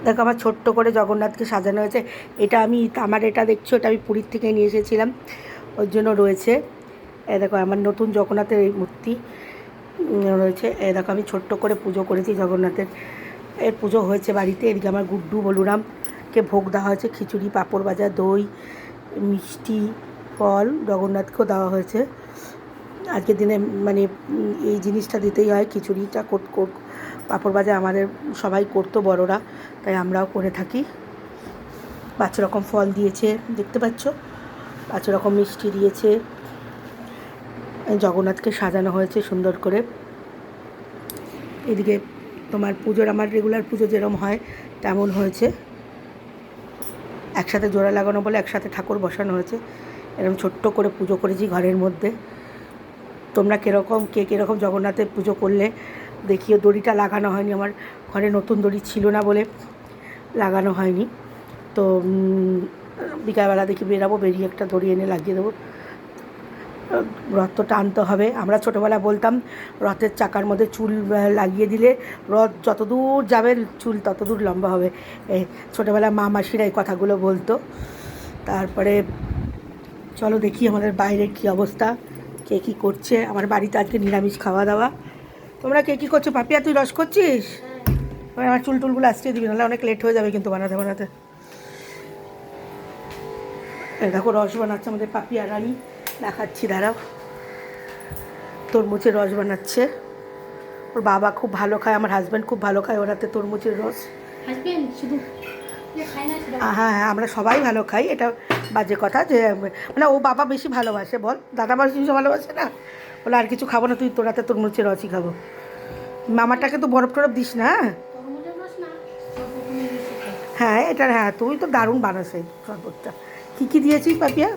দেখো আমার ছোট্ট করে জগন্নাথকে সাজানো হয়েছে। এটা আমি আমার এটা দেখছো, এটা আমি পুরীর থেকে নিয়ে এসেছিলাম, ওর জন্য রয়েছে। দেখো আমার নতুন জগন্নাথের এই মূর্তি রয়েছে। দেখো আমি ছোট্ট করে পুজো করেছি জগন্নাথের। এর পুজো হয়েছে বাড়িতে। এদিকে আমার গুড্ডু বলরামকে ভোগ দেওয়া হয়েছে, খিচুড়ি, পাঁপড় ভাজা, দই, মিষ্টি, ফল জগন্নাথকেও দেওয়া হয়েছে। আজকের দিনে মানে এই জিনিসটা দিতেই হয়, খিচুড়িটা পাঁপড় ভাজা আমাদের সবাই করতো বড়রা, তাই আমরাও করে থাকি। 5 রকম ফল দিয়েছে, দেখতে পাচ্ছ, 5 রকম মিষ্টি দিয়েছে। জগন্নাথকে সাজানো হয়েছে সুন্দর করে। এদিকে তোমার পুজোর, আমার রেগুলার পুজো যেরকম হয় তেমন হয়েছে। একসাথে জোড়া লাগানো বলে একসাথে ঠাকুর বসানো হয়েছে। এরকম ছোট্ট করে পুজো করেছি ঘরের মধ্যে। তোমরা কে কীরকম জগন্নাথের পুজো করলে দেখিও। দড়িটা লাগানো হয়নি, আমার ঘরে নতুন দড়ি ছিল না বলে লাগানো হয়নি। তো বিকালবেলা দেখি বেরাবো, বেরিয়ে একটা দড়ি এনে লাগিয়ে দেবো। রথ তো টানতে হবে। আমরা ছোটোবেলায় বলতাম রথের চাকার মধ্যে চুল লাগিয়ে দিলে রথ যতদূর যাবে চুল ততদূর লম্বা হবে। এই ছোটোবেলায় মা মাসিরা এই কথাগুলো বলতো। তারপরে চলো দেখি আমাদের বাইরের কী অবস্থা, কে কী করছে। আমার বাড়িতে আজকে নিরামিষ খাওয়া দাওয়া। তোমরা কে কী করছো? পাপিয়া তুই রস করছিস? আমার চুলটুলগুলো আসতে দিবি, নাহলে অনেক লেট হয়ে যাবে কিন্তু বানাতে বানাতে। দেখো রস বানাচ্ছে আমাদের পাপিয়া রানী, দেখাচ্ছি দাঁড়াও। তরমুজের রস বানাচ্ছে। ওর বাবা খুব ভালো খায়, আমার হাজব্যান্ড খুব ভালো খায় ওরাতে তরমুজের রস। হ্যাঁ, আমরা সবাই ভালো খাই, এটা বাজে কথা যে মানে ও বাবা বেশি ভালোবাসে, বল দাদা বেশি ভালোবাসে না, বলে আর কিছু খাবো না, তোরাতে তরমুজের রসই খাবো। মামাটাকে তো বরফ টরফ দিস না। হ্যাঁ এটা, হ্যাঁ তুমি তো দারুণ বানাস এই শরবতটা। কী দিয়েছিস পাপিয়া?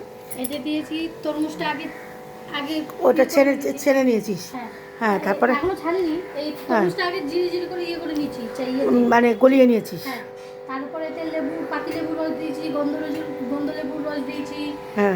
এটা দিয়েছি তরমুজটা আগে আগে ওটা ছেড়ে নিয়েছিস? হ্যাঁ তারপরে এখনো ছাড়িনি, এই তরমুজটা আগে জিরে জিরে করে করে নিয়েছি, মানে গলিয়ে নিয়েছিস? হ্যাঁ, তারপরে এতে লেবু, পাতি লেবুর রস দিয়েছি, গন্ধ লেবুর রস দিয়েছি। হ্যাঁ